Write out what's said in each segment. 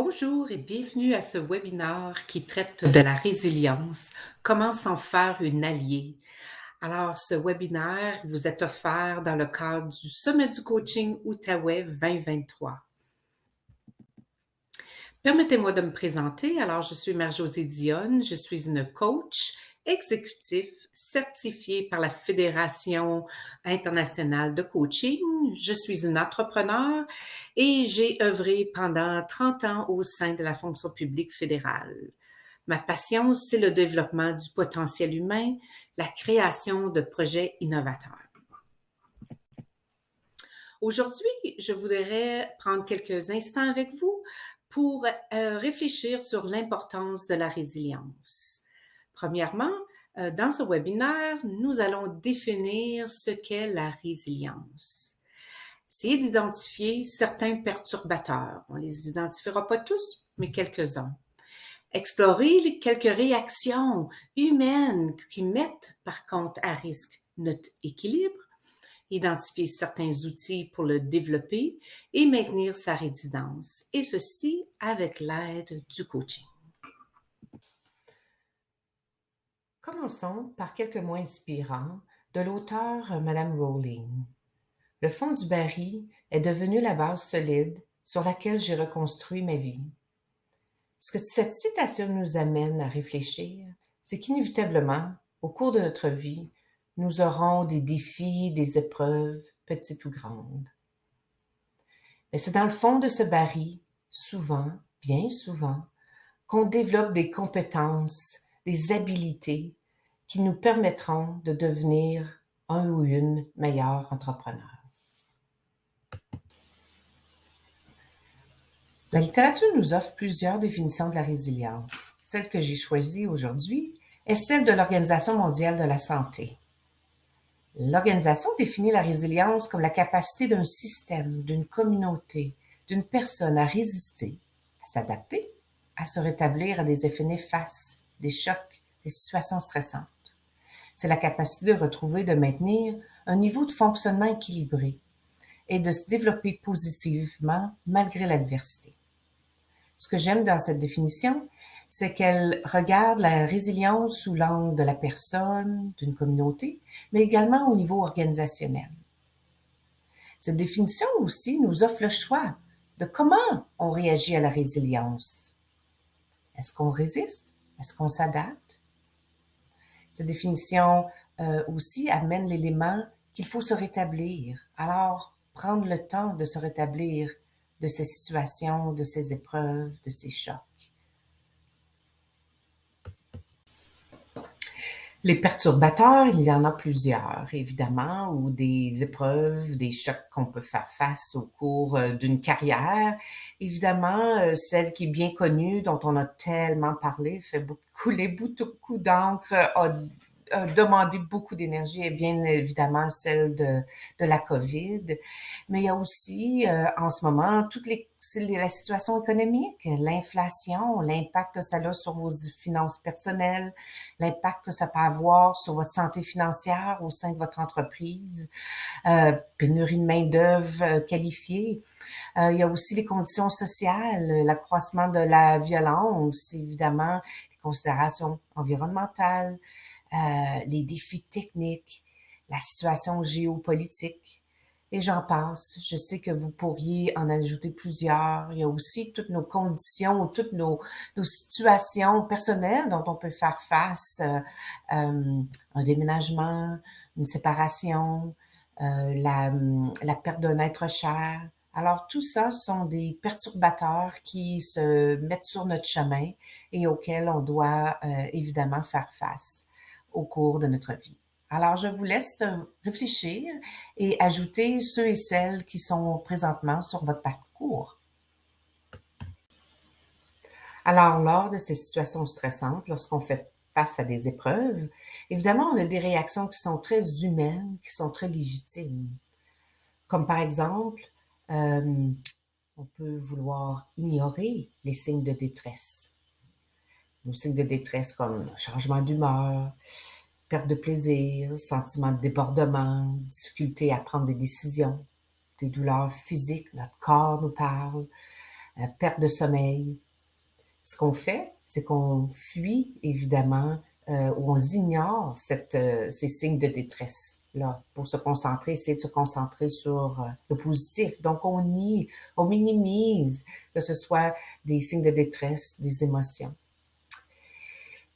Bonjour et bienvenue à ce webinaire qui traite de la résilience, comment s'en faire une alliée. Alors, ce webinaire vous est offert dans le cadre du Sommet du coaching Outaouais 2023. Permettez-moi de me présenter. Alors, je suis Mère-Josée Dionne, je suis une coach exécutif certifiée par la Fédération internationale de coaching. Je suis une entrepreneur et j'ai œuvré pendant 30 ans au sein de la fonction publique fédérale. Ma passion, c'est le développement du potentiel humain, la création de projets innovateurs. Aujourd'hui, je voudrais prendre quelques instants avec vous pour réfléchir sur l'importance de la résilience. Premièrement, dans ce webinaire, nous allons définir ce qu'est la résilience. Essayez d'identifier certains perturbateurs. On ne les identifiera pas tous, mais quelques-uns. Explorer quelques réactions humaines qui mettent par contre à risque notre équilibre, identifier certains outils pour le développer et maintenir sa résidence, et ceci avec l'aide du coaching. Commençons par quelques mots inspirants de l'auteur Madame Rowling. Le fond du baril est devenu la base solide sur laquelle j'ai reconstruit ma vie. Ce que cette citation nous amène à réfléchir, c'est qu'inévitablement, au cours de notre vie, nous aurons des défis, des épreuves, petites ou grandes. Mais c'est dans le fond de ce baril, souvent, bien souvent, qu'on développe des compétences, des habiletés qui nous permettront de devenir un ou une meilleure entrepreneur. La littérature nous offre plusieurs définitions de la résilience. Celle que j'ai choisie aujourd'hui est celle de l'Organisation mondiale de la santé. L'organisation définit la résilience comme la capacité d'un système, d'une communauté, d'une personne à résister, à s'adapter, à se rétablir à des effets néfastes, des chocs, des situations stressantes. C'est la capacité de retrouver, de maintenir un niveau de fonctionnement équilibré et de se développer positivement malgré l'adversité. Ce que j'aime dans cette définition, c'est qu'elle regarde la résilience sous l'angle de la personne, d'une communauté, mais également au niveau organisationnel. Cette définition aussi nous offre le choix de comment on réagit à la résilience. Est-ce qu'on résiste? Est-ce qu'on s'adapte? Cette définition aussi amène l'élément qu'il faut se rétablir. Alors, prendre le temps de se rétablir de ces situations, de ces épreuves, de ces chocs. Les perturbateurs, il y en a plusieurs, évidemment, ou des épreuves, des chocs qu'on peut faire face au cours d'une carrière. Évidemment, celle qui est bien connue, dont on a tellement parlé, fait couler beaucoup d'encre, a demandé beaucoup d'énergie, et bien évidemment celle de la COVID. Mais il y a aussi, en ce moment, la situation économique, l'inflation, l'impact que ça a sur vos finances personnelles, l'impact que ça peut avoir sur votre santé financière au sein de votre entreprise, pénurie de main-d'œuvre qualifiée. Il y a aussi les conditions sociales, l'accroissement de la violence, évidemment, les considérations environnementales, les défis techniques, la situation géopolitique, et j'en passe. Je sais que vous pourriez en ajouter plusieurs. Il y a aussi toutes nos conditions, toutes nos situations personnelles dont on peut faire face, un déménagement, une séparation, la perte d'un être cher. Alors tout ça sont des perturbateurs qui se mettent sur notre chemin et auxquels on doit évidemment faire face au cours de notre vie. Alors, je vous laisse réfléchir et ajouter ceux et celles qui sont présentement sur votre parcours. Alors, lors de ces situations stressantes, lorsqu'on fait face à des épreuves, évidemment, on a des réactions qui sont très humaines, qui sont très légitimes. Comme par exemple, on peut vouloir ignorer les signes de détresse. Nos signes de détresse comme changement d'humeur, perte de plaisir, sentiment de débordement, difficulté à prendre des décisions, des douleurs physiques, notre corps nous parle, perte de sommeil. Ce qu'on fait, c'est qu'on fuit évidemment ou on ignore ces signes de détresse là pour se concentrer, essayer de se concentrer sur le positif. Donc on nie, on minimise que ce soit des signes de détresse, des émotions.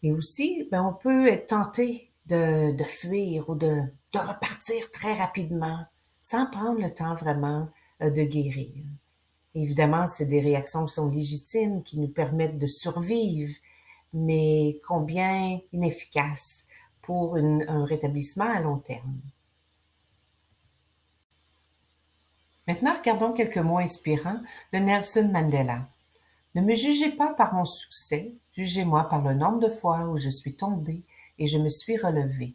Et aussi, ben, on peut être tenté de fuir ou de repartir très rapidement sans prendre le temps vraiment de guérir. Évidemment, c'est des réactions qui sont légitimes, qui nous permettent de survivre, mais combien inefficaces pour un rétablissement à long terme. Maintenant, regardons quelques mots inspirants de Nelson Mandela. Ne me jugez pas par mon succès, jugez-moi par le nombre de fois où je suis tombé et je me suis relevé.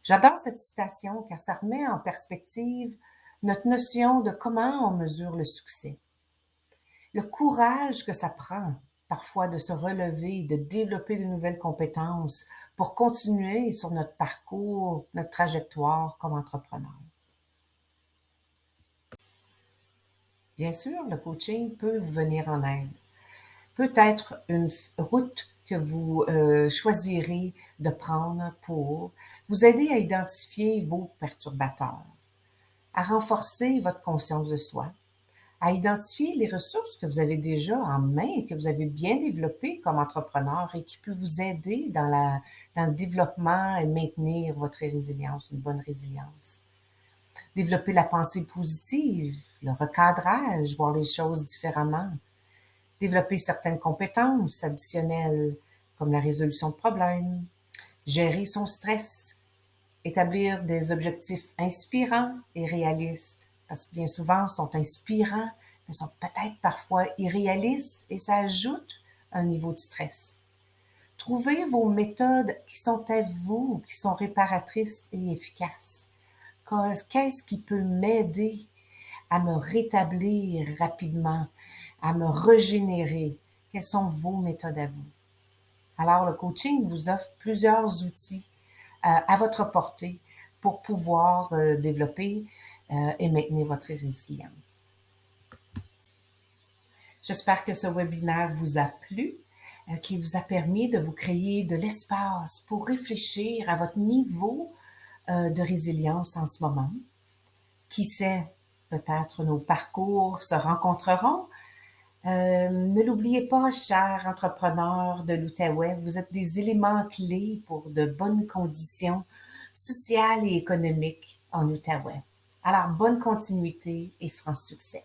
J'adore cette citation car ça remet en perspective notre notion de comment on mesure le succès. Le courage que ça prend parfois de se relever, de développer de nouvelles compétences pour continuer sur notre parcours, notre trajectoire comme entrepreneur. Bien sûr, le coaching peut vous venir en aide. Peut-être une route que vous choisirez de prendre pour vous aider à identifier vos perturbateurs, à renforcer votre conscience de soi, à identifier les ressources que vous avez déjà en main et que vous avez bien développées comme entrepreneur et qui peut vous aider dans le développement et maintenir votre résilience, une bonne résilience. Développer la pensée positive, le recadrage, voir les choses différemment. Développer certaines compétences additionnelles comme la résolution de problèmes, gérer son stress, établir des objectifs inspirants et réalistes, parce que bien souvent, ils sont inspirants, mais sont peut-être parfois irréalistes et ça ajoute un niveau de stress. Trouvez vos méthodes qui sont à vous, qui sont réparatrices et efficaces. Qu'est-ce qui peut m'aider à me rétablir rapidement, à me régénérer? Quelles sont vos méthodes à vous? Alors, le coaching vous offre plusieurs outils à votre portée pour pouvoir développer et maintenir votre résilience. J'espère que ce webinaire vous a plu, qui vous a permis de vous créer de l'espace pour réfléchir à votre niveau de résilience en ce moment. Qui sait, peut-être nos parcours se rencontreront. Ne l'oubliez pas, chers entrepreneurs de l'Outaouais, vous êtes des éléments clés pour de bonnes conditions sociales et économiques en Outaouais. Alors, bonne continuité et franc succès.